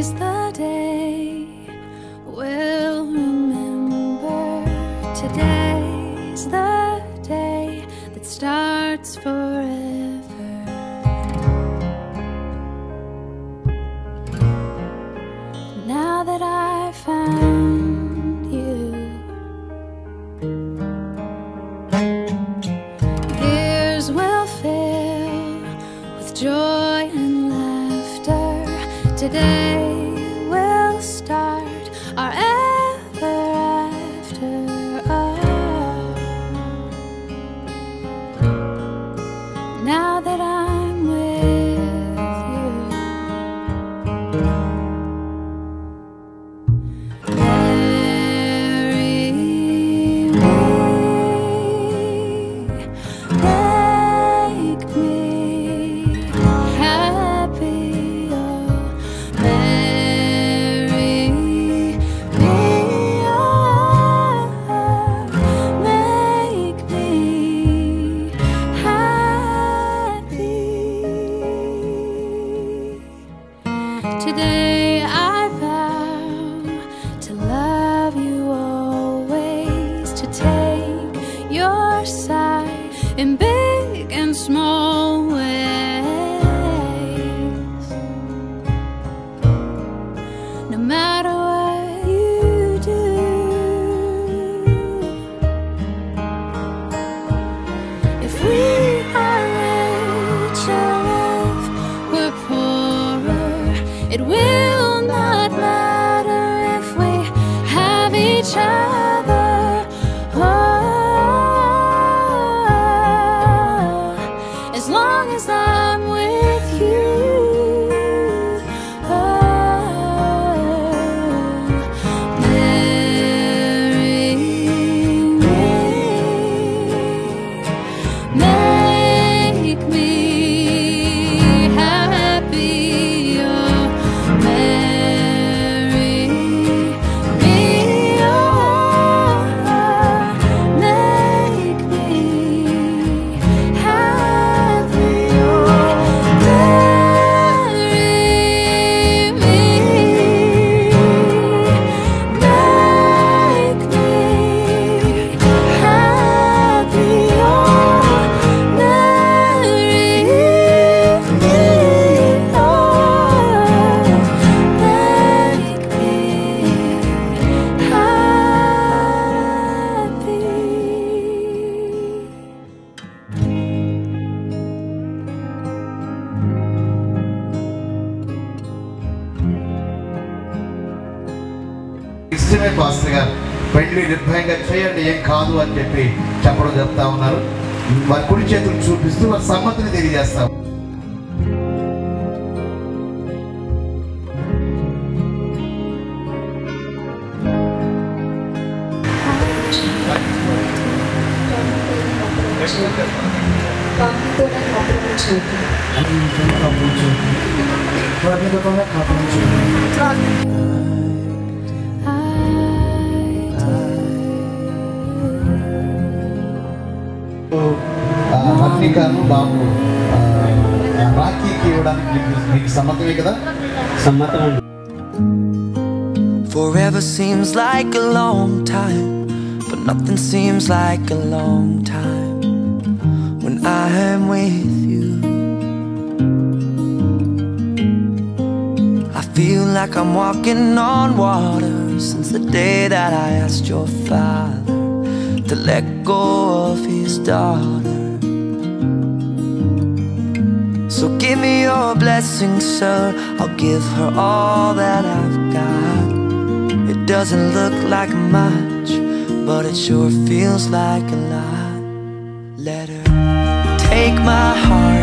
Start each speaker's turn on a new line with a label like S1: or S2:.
S1: Today's the day we'll remember. Today's the day that starts forever. Now that I found you, years will fill with joy and laughter. Today will start our ever after. Now that I'm with you, marry me, make me happy, oh, marry me, oh, make me happy. Today I vow to love you always, to take your side in big and small ways. No matter what you do, if we are rich or if we're poorer, it will not matter if we have each other. Oh, as long as I'm with you. Oh, marry me, make me happy, oh, marry me, oh, make me happy, oh, marry me, make me happy, oh, marry me, oh, make me
S2: ఇష్టమే pastor గారు పెళ్లి నిర్భయంగా చేయండి ఏం కాదు అని చెప్పి చెప్పడం చెప్తా ఉన్నారు. వారి కుడి చేతులు చూపిస్తూ వారి సమ్మతిని తెలియజేస్తాం. రత్నికను బాబు రాఖీకి ఇవ్వడానికి మీకు సమ్మతమే కదా?
S3: సమ్మతం అండి.
S4: Forever seems like a long time, but nothing seems like a long time when I am with you. I feel like I'm walking on water since the day that I asked your father to let go of his daughter. So give me your blessing, sir, I'll give her all that I've got. It doesn't look like much, but it sure feels like a lot. Let her take my heart